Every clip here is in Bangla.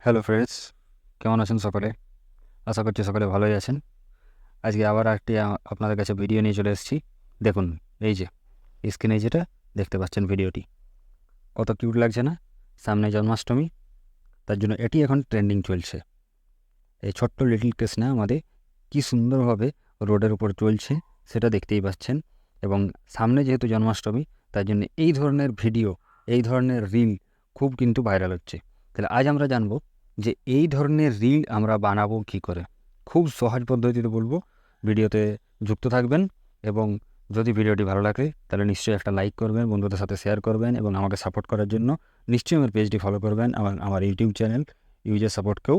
হ্যালো ফ্রেন্ডস, কেমন আছেন সকলে? আশা করছি সকলে ভালোই আছেন। আজকে আবার একটি আপনাদের কাছে ভিডিও নিয়ে চলে এসেছি। দেখুন, এই যে স্ক্রিনে যেটা দেখতে পাচ্ছেন ভিডিওটি, কত কিউট লাগছে না? সামনে জন্মাষ্টমী, তার জন্য এটি এখন ট্রেন্ডিং চলছে। এই ছোট্ট লিটল কৃষ্ণা আমাদের কি সুন্দরভাবে রোডের উপর চলছে সেটা দেখতেই পাচ্ছেন। এবং সামনে যেহেতু জন্মাষ্টমী, তার জন্য এই ধরনের ভিডিও, এই ধরনের রিল খুব কিন্তু ভাইরাল হচ্ছে। তাহলে আজ আমরা জানবো যে এই ধরনের রিল আমরা বানাবো কী করে। খুব সহজ পদ্ধতিতে বলবো, ভিডিওতে যুক্ত থাকবেন। এবং যদি ভিডিওটি ভালো লাগে তাহলে নিশ্চয়ই একটা লাইক করবেন, বন্ধুদের সাথে শেয়ার করবেন এবং আমাকে সাপোর্ট করার জন্য নিশ্চয়ই আমার পেজটি ফলো করবেন। আমার ইউটিউব চ্যানেল ইউজার সাপোর্টকেও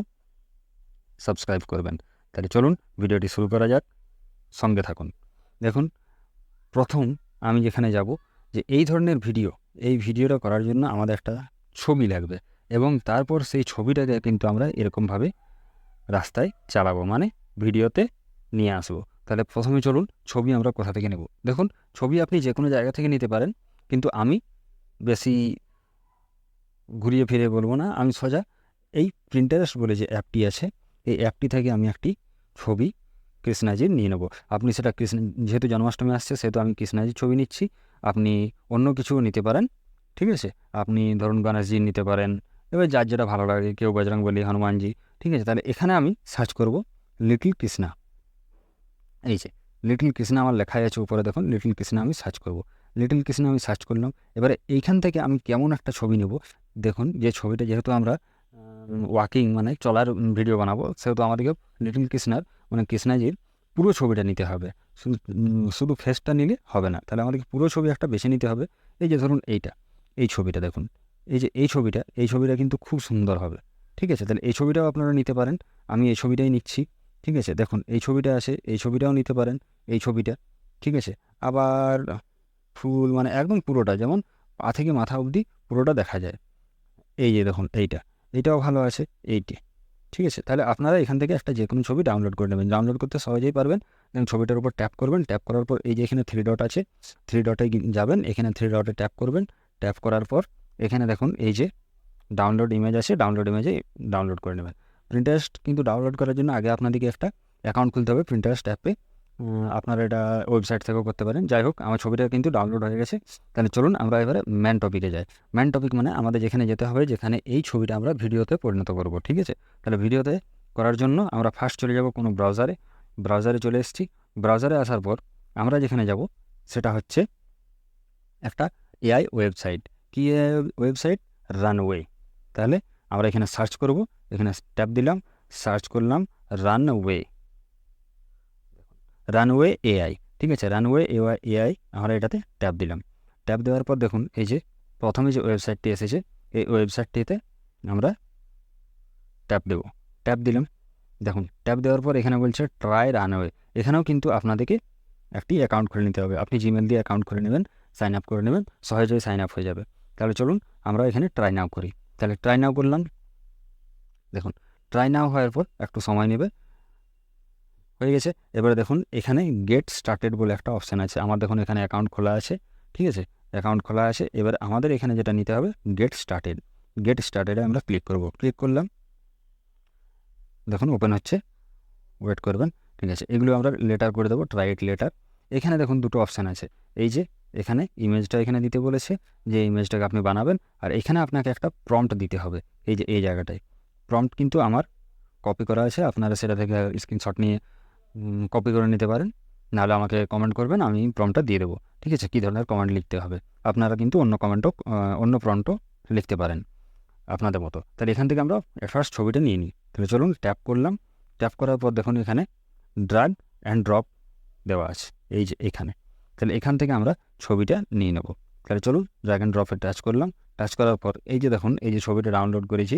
সাবস্ক্রাইব করবেন। তাহলে চলুন ভিডিওটি শুরু করা যাক, সঙ্গে থাকুন। দেখুন, প্রথম আমি যেখানে যাব, যে এই ধরনের ভিডিও, এই ভিডিওটা করার জন্য আমাদের একটা ছবি লাগবে এবং তারপর সেই ছবিটাকে কিন্তু আমরা এরকমভাবে রাস্তায় চালাবো, মানে ভিডিওতে নিয়ে আসবো। তাহলে প্রথমে চলুন, ছবি আমরা কোথা থেকে নেব। দেখুন, ছবি আপনি যে কোনো জায়গা থেকে নিতে পারেন, কিন্তু আমি বেশি ঘুরিয়ে ফিরে বলবো না। আমি সোজা এই প্রিন্টারেস্ট বলে যে অ্যাপটি আছে, এই অ্যাপটি থেকে আমি একটি ছবি কৃষ্ণাজির নিয়ে নেবো। আপনি সেটা যেহেতু জন্মাষ্টমী আসছে সেহেতু আমি কৃষ্ণাজির ছবি নিচ্ছি। আপনি অন্য কিছুও নিতে পারেন, ঠিক আছে? আপনি ধরুন গণেশজির নিতে পারেন, এবার যার যেটা ভালো লাগে, কেউ বজরংবলী, হনুমানজি, ঠিক আছে? তাহলে এখানে আমি সার্চ করব লিটল কৃষ্ণা। এই যে লিটল কৃষ্ণা আমার লেখাই আছে উপরে, দেখুন লিটল কৃষ্ণা আমি সার্চ করব। লিটল কৃষ্ণা আমি সার্চ করলাম। এবারে এইখান থেকে আমি কেমন একটা ছবি নেব। দেখুন, যে ছবিটা যেহেতু আমরা ওয়াকিং মানে চলার ভিডিও বানাবো, সেহেতু আমাদেরকে লিটল কৃষ্ণার মানে কৃষ্ণাজির পুরো ছবিটা নিতে হবে। শুধু ফেসটা নিলে হবে না, তাহলে আমাদেরকে পুরো ছবি একটা বেছে নিতে হবে। এই যে ধরুন এই ছবিটা দেখুন, এই যে এই ছবিটা কিন্তু খুব সুন্দর হবে, ঠিক আছে? তাহলে এই ছবিটাও আপনারা নিতে পারেন। আমি এই ছবিটাই নিচ্ছি, ঠিক আছে? দেখুন এই ছবিটা আছে, এই ছবিটাও নিতে পারেন, এই ছবিটা, ঠিক আছে? আবার ফুল মানে একদম পুরোটা, যেমন পা থেকে মাথা অবধি পুরোটা দেখা যায়। এই যে দেখুন এইটাও ভালো আছে, এইটি, ঠিক আছে? তাহলে আপনারা এখান থেকে একটা যে কোনো ছবি ডাউনলোড করে নেবেন। ডাউনলোড করতে সহজেই পারবেন। দেন ছবিটার উপর ট্যাপ করবেন, ট্যাপ করার পর এই যে এখানে থ্রি ডট আছে, থ্রি ডটে যাবেন, এখানে থ্রি ডটে ট্যাপ করবেন। ট্যাপ করার পর এখানে দেখুন এই যে ডাউনলোড ইমেজ আছে, ডাউনলোড ইমেজে ডাউনলোড করে নেবেন। প্রিন্টারেস্ট কিন্তু ডাউনলোড করার জন্য আগে আপনাদেরকে একটা অ্যাকাউন্ট খুলতে হবে প্রিন্টারেস্ট অ্যাপে। আপনারা এটা ওয়েবসাইট থেকেও করতে পারেন। যাই হোক, আমার ছবিটা কিন্তু ডাউনলোড হয়ে গেছে। তাহলে চলুন আমরা এবারে ম্যান টপিকে যাই। ম্যান টপিক মানে আমাদের যেখানে যেতে হবে, যেখানে এই ছবিটা আমরা ভিডিওতে পরিণত করব, ঠিক আছে? তাহলে ভিডিওতে করার জন্য আমরা ফার্স্ট চলে যাব কোনো ব্রাউজারে। ব্রাউজারে চলে এসেছি। ব্রাউজারে আসার পর আমরা যেখানে যাব সেটা হচ্ছে একটা এআই ওয়েবসাইট। কি ওয়েবসাইট? রানওয়ে। তাহলে আমরা এখানে সার্চ করব, এখানে ট্যাপ দিলাম, সার্চ করলাম রানওয়ে, রানওয়ে এআই, ঠিক আছে? রানওয়ে এআই, আমরা এটাতে ট্যাপ দিলাম। ট্যাপ দেওয়ার পর দেখুন এই যে প্রথমে যে ওয়েবসাইটটি এসেছে, এই ওয়েবসাইটটিতে আমরা ট্যাপ দেব। ট্যাপ দিলাম। দেখুন, ট্যাপ দেওয়ার পর এখানে বলছে ট্রাই রানওয়ে। এখানেও কিন্তু আপনাদেরকে একটি অ্যাকাউন্ট খুলে নিতে হবে। আপনি জিমেল দিয়ে অ্যাকাউন্ট খুলে নেবেন, সাইন আপ করে নেবেন, সহজেই সাইন আপ হয়ে যাবে। তাহলে চলুন আমরা এখানে ট্রাই নাও করি। তাহলে ট্রাই নাও করলাম। দেখুন, ট্রাই নাও হওয়ার পর একটু সময় নেবে, হয়ে গেছে। এবারে দেখুন এখানে গেট স্টার্টেড বলে একটা অপশান আছে। আমার দেখুন এখানে অ্যাকাউন্ট খোলা আছে, ঠিক আছে? অ্যাকাউন্ট খোলা আছে। এবার আমাদের এখানে যেটা নিতে হবে গেট স্টার্টেড। গেট স্টার্টেডে আমরা ক্লিক করব। ক্লিক করলাম, দেখুন ওপেন হচ্ছে, ওয়েট করবেন, ঠিক আছে? এগুলো আমরা লেটার করে দেবো, ট্রাই ইট লেটার। এখানে দেখুন দুটো অপশান আছে। এই যে এখানে ইমেজটা এখানে দিতে বলেছে, যে ইমেজটাকে আপনি বানাবেন, আর এখানে আপনাকে একটা প্রম্পট দিতে হবে। এই যে এই জায়গাটায় প্রম্পট কিন্তু আমার কপি করা আছে, আপনারা সেটা থেকে স্ক্রিনশট নিয়ে কপি করে নিতে পারেন। নাহলে আমাকে কমেন্ট করবেন, আমি প্রম্পটটা দিয়ে দেবো, ঠিক আছে? কী ধরনের কমেন্ট লিখতে হবে। আপনারা কিন্তু অন্য প্রম্পটও লিখতে পারেন আপনাদের মতো। তাহলে এখান থেকে আমরা ফার্স্ট ছবিটা নিয়ে নিই। তাহলে চলুন ট্যাপ করলাম। ট্যাপ করার পর দেখুন এখানে ড্র্যাগ অ্যান্ড ড্রপ দেওয়া আছে, এই যে এখানে। তাহলে এখান থেকে আমরা ছবিটা নিয়ে নেব। তাহলে চলুন ড্র্যাগ অ্যান্ড ড্রপে টাচ করলাম। টাচ করার পর এই যে দেখুন এই যে ছবিটা ডাউনলোড করেছি,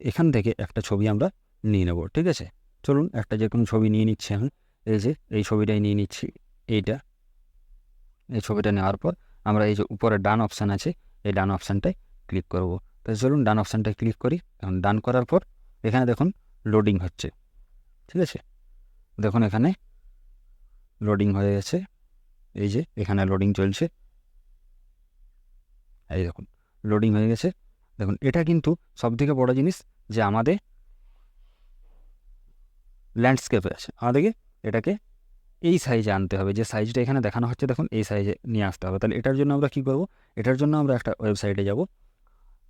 এখান থেকে একটা ছবি আমরা নিয়ে নেব, ঠিক আছে? চলুন একটা যে কোনো ছবি নিয়ে নিচ্ছি আমি। এই যে এই ছবিটাই নিয়ে নিচ্ছি, এইটা। এই ছবিটা নেওয়ার পর আমরা এই যে উপরে ডান অপশান আছে, এই ডান অপশানটায় ক্লিক করব। তাহলে চলুন ডান অপশানটায় ক্লিক করি। এখন ডান করার পর এখানে দেখুন লোডিং হচ্ছে, ঠিক আছে? দেখুন এখানে লোডিং হয়ে গেছে, এই যে এখানে লোডিং চলছে, এই দেখুন লোডিং হয়ে গেছে। দেখুন এটা কিন্তু সবথেকে বড় জিনিস যে আমাদের ল্যান্ডস্কেপে আছে, আমাদেরকে এটাকে এই সাইজে আনতে হবে, যে সাইজটা এখানে দেখানো হচ্ছে দেখুন এই সাইজে নিয়ে আসতে হবে। তাহলে এটার জন্য আমরা কী করব, এটার জন্য আমরা একটা ওয়েবসাইটে যাব।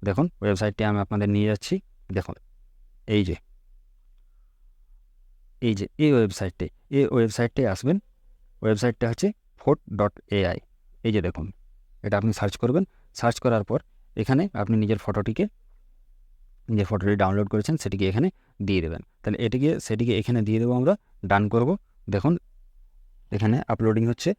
দেখুন ওয়েবসাইটটি আমি আপনাদের নিয়ে যাচ্ছি। দেখুন এই যে এই ওয়েবসাইটে আসবেন। ওয়েবসাইটটা হচ্ছে Phot.ai। এই যে দেখুন, এটা আপনি সার্চ করবেন। সার্চ করার পর এখানে আপনি নিজের ফটোটি ডাউনলোড করেছেন সেটিকে এখানে দিয়ে দেবেন। তাহলে সেটিকে এখানে দিয়ে দেবো আমরা, ডান করব। দেখুন এখানে আপলোডিং হচ্ছে,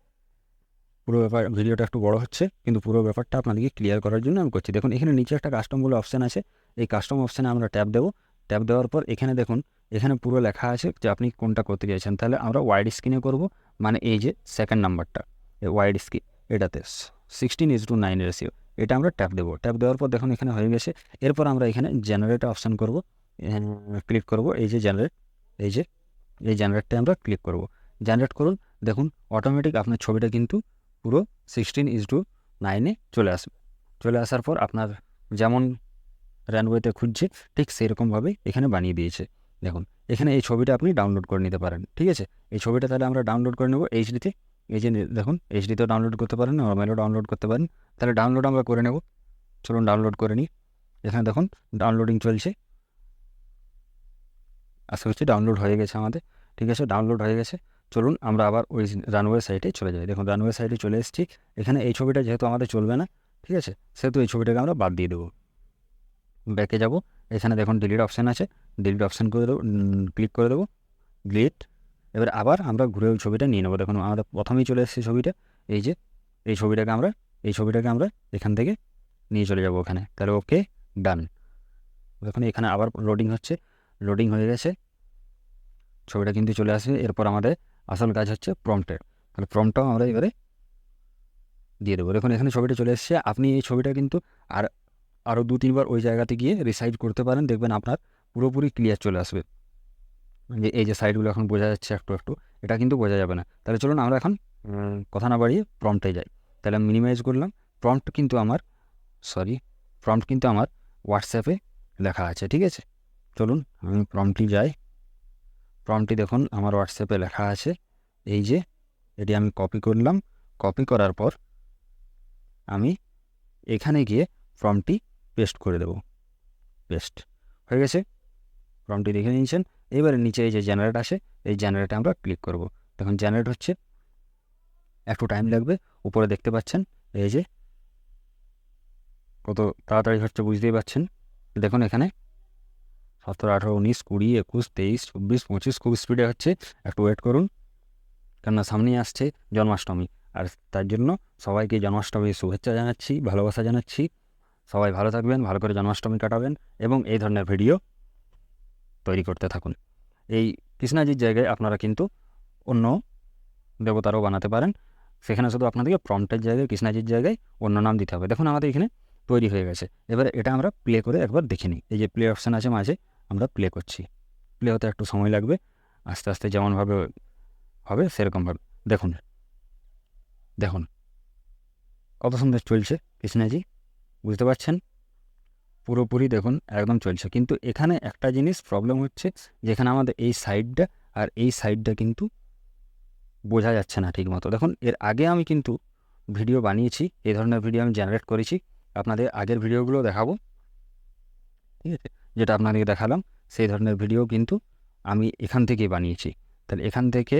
পুরো ভিডিওটা একটু বড় হচ্ছে, কিন্তু পুরো ব্যাপারটা আপনাদেরকে ক্লিয়ার করার জন্য আমি করছি। দেখুন এখানে নিচে একটা কাস্টম বলে অপশান আছে, এই কাস্টম অপশানে আমরা ট্যাপ দেবো। ট্যাপ দেওয়ার পর এখানে দেখুন, এখানে পুরো লেখা আছে যে আপনি কোনটা করতে চাইছেন। তাহলে আমরা ওয়াইড স্ক্রিনে করব, মানে এই যে সেকেন্ড নাম্বারটা ওয়াইড স্ক্রিন, এটাতে 16:9 রেশিও, এটা আমরা ট্যাপ দেবো। ট্যাপ দেওয়ার পর দেখুন এখানে হয়ে গেছে। এরপর আমরা এখানে জেনারেট অপশান করব, ক্লিক করব। এই জেনারেটটা আমরা ক্লিক করব। জেনারেট করুন। দেখুন অটোমেটিক আপনার ছবিটা কিন্তু পুরো 16:9 চলে আসবে। চলে আসার পর আপনার যেমন রানওয়েতে খুঁজছে ঠিক সেরকমভাবে এখানে বানিয়ে দিয়েছে। দেখুন এখানে এই ছবিটা আপনি ডাউনলোড করে নিতে পারেন, ঠিক আছে। এই ছবিটা তাহলে আমরা ডাউনলোড করে নেব এইচডিতে। এই যে দেখুন এইচডিতেও ডাউনলোড করতে পারেন, নর্মালও ডাউনলোড করতে পারেন। তাহলে ডাউনলোড আমরা করে নেব। চলুন ডাউনলোড করে নিই। এখানে দেখুন ডাউনলোডিং চলছে, আশা করছি ডাউনলোড হয়ে গেছে আমাদের, ঠিক আছে। ডাউনলোড হয়ে গেছে। চলুন আমরা আবার ওই রানওয়ে সাইটে চলে যাই। দেখুন রানওয়ে সাইটে চলে এসেছি। এখানে এই ছবিটা যেহেতু আমাদের চলবে না, ঠিক আছে, সেহেতু এই ছবিটাকে আমরা বাদ দিয়ে দেবো। ব্যাকে যাব, এখানে দেখুন ডিলিট অপশান আছে, ডিলিট অপশান করে দেবো, ক্লিক করে দেবো, ডিলিট। এবার আবার আমরা ঘুরে ওই ছবিটা নিয়ে নেবো। দেখুন আমাদের প্রথমেই চলে এসেছে ছবিটা, এই ছবিটাকে আমরা এখান থেকে নিয়ে চলে যাবো ওখানে। তাহলে ওকে, ডান। দেখুন এখানে আবার লোডিং হচ্ছে, লোডিং হয়ে গেছে, ছবিটা কিন্তু চলে আসবে। এরপর আমাদের আসল কাজ হচ্ছে প্রম্পটের। তাহলে প্রম্পটটাও আমরা এবারে দিয়ে দেবো। দেখুন এখানে ছবিটা চলে এসেছে। আপনি এই ছবিটা কিন্তু আরও 2-3 বার ওই জায়গাতে গিয়ে রিসাইড করতে পারেন, দেখবেন আপনার পুরোপুরি ক্লিয়ার চলে আসবে। যে এই যে সাইডগুলো এখন বোঝা যাচ্ছে একটু একটু, এটা কিন্তু বোঝা যাবে না। তাহলে চলুন আমরা এখন কথা না বাড়িয়ে প্রম্পটে যাই। তাহলে আমি মিনিমাইজ করলাম। প্রম্পট কিন্তু আমার হোয়াটসঅ্যাপে লেখা আছে, ঠিক আছে। চলুন আমি প্রম্পটে যাই। প্রম্পটটি দেখুন আমার হোয়াটসঅ্যাপে লেখা আছে। এই যে এটি আমি কপি করলাম। কপি করার পর আমি এখানে গিয়ে প্রম্পটটি পেস্ট করে দেব। পেস্ট হয়ে গেছে, প্রম্পটটি দেখে নিয়েছেন। এবারে নিচে এই যে জেনারেট আসে, এই জেনারেটে আমরা ক্লিক করব। দেখুন জেনারেট হচ্ছে, একটু টাইম লাগবে। উপরে দেখতে পাচ্ছেন এই যে কত তাড়াতাড়ি হচ্ছে, বুঝতেই পারছেন। দেখুন এখানে 17, 18, 19, 20, 21, 23, 24, 25 খুব স্পিডে হচ্ছে। একটু ওয়েট করুন, কেননা সামনেই আসছে জন্মাষ্টমী। আর তার জন্য সবাইকে জন্মাষ্টমীর শুভেচ্ছা জানাচ্ছি, ভালোবাসা জানাচ্ছি। সবাই ভালো থাকবেন, ভালো করে জন্মাষ্টমী কাটাবেন এবং এই ধরনের ভিডিও তৈরি করতে থাকুন। এই কৃষ্ণাজির জায়গায় আপনারা কিন্তু অন্য দেবতারও বানাতে পারেন, সেখানে শুধু আপনাদেরকে প্রম্পটের জায়গায় কৃষ্ণাজির জায়গায় অন্য নাম দিতে হবে। দেখুন আমাদের এখানে তৈরি হয়ে গেছে। এবারে এটা আমরা প্লে করে একবার দেখে নিই। এই যে প্লে অপশান আছে মাঝে, আমরা প্লে করছি। প্লে হতে একটু সময় লাগবে, আস্তে আস্তে যেমনভাবে হবে সেরকমভাবে। দেখুন কত সুন্দর চলছে কৃষ্ণাজি, বুঝতে পারছেন। পুরোপুরি দেখুন একদম চলছে। কিন্তু এখানে একটা জিনিস প্রবলেম হচ্ছে, যেখানে আমাদের এই সাইডটা আর এই সাইডটা কিন্তু বোঝা যাচ্ছে না ঠিক মতো। দেখুন এর আগে আমি কিন্তু ভিডিও বানিয়েছি, এই ধরনের ভিডিও আমি জেনারেট করেছি। আপনাদের আগের ভিডিওগুলো দেখাবো, ঠিক আছে। যেটা আপনাদেরকে দেখালাম সেই ধরনের ভিডিও কিন্তু আমি এখান থেকেই বানিয়েছি। তাহলে এখান থেকে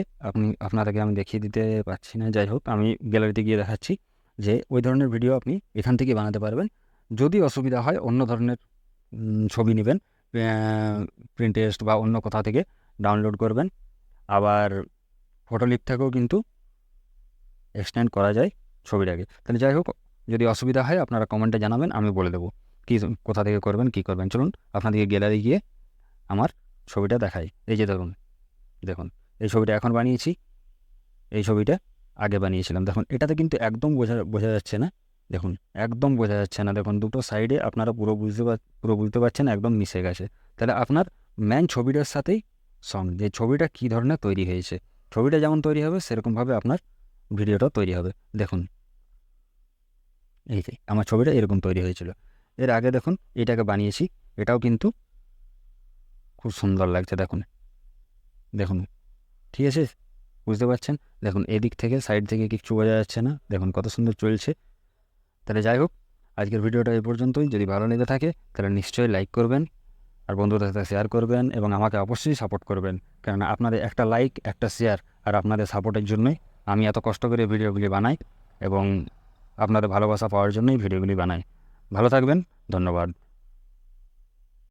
আপনাদেরকে আমি দেখিয়ে দিতে পারছি না, যাই হোক আমি গ্যালারিতে গিয়ে দেখাচ্ছি যে ওই ধরনের ভিডিও আপনি এখান থেকেই বানাতে পারবেন। যদি অসুবিধা হয় অন্য ধরনের ছবি নেবেন, প্রিন্টারেস্ট বা অন্য কোথা থেকে ডাউনলোড করবেন। আবার ফটোলিপ থেকেও কিন্তু এক্সটেন্ড করা যায় ছবিটাকে। তাহলে যাই হোক, যদি অসুবিধা হয় আপনারা কমেন্টে জানাবেন, আমি বলে দেবো কোথা থেকে করবেন, কী করবেন। চলুন আপনাদেরকে গ্যালারি গিয়ে আমার ছবিটা দেখাই। এই যে দেখুন এই ছবিটা এখন বানিয়েছি, এই ছবিটা আগে বানিয়েছিলাম। দেখুন এটাতে কিন্তু একদম বোঝা যাচ্ছে না। দেখুন একদম বোঝা যাচ্ছে না। দেখুন দুটো সাইডে আপনারা পুরো বুঝতে পারছেন একদম মিশে গেছে। তাহলে আপনার মেন ছবিটার সাথেই যে ছবিটা কী ধরনের তৈরি হয়েছে, ছবিটা যেমন তৈরি হবে সেরকমভাবে আপনার ভিডিওটাও তৈরি হবে। দেখুন এই যে আমার ছবিটা এরকম তৈরি হয়েছিল। এর আগে দেখুন এটাকে বানিয়েছি, এটাও কিন্তু খুব সুন্দর লাগছে। দেখুন দেখুন ঠিক আছে, বুঝতে পারছেন? দেখুন এদিক থেকে সাইড থেকে কিচ্ছু বোঝা যাচ্ছে না, দেখুন কত সুন্দর চলছে। তাহলে যাই হোক, আজকের ভিডিওটা এই পর্যন্তই। যদি ভালো লেগে থাকে তাহলে নিশ্চয়ই লাইক করবেন, আর বন্ধুদের সাথে শেয়ার করবেন, এবং আমাকে অবশ্যই সাপোর্ট করবেন। কারণ আপনাদের একটা লাইক, একটা শেয়ার আর আপনাদের সাপোর্টের জন্যই আমি এত কষ্ট করে ভিডিওগুলি বানাই, এবং আপনাদের ভালোবাসা পাওয়ার জন্যই ভিডিওগুলি বানাই। ভালো থাকবেন, ধন্যবাদ।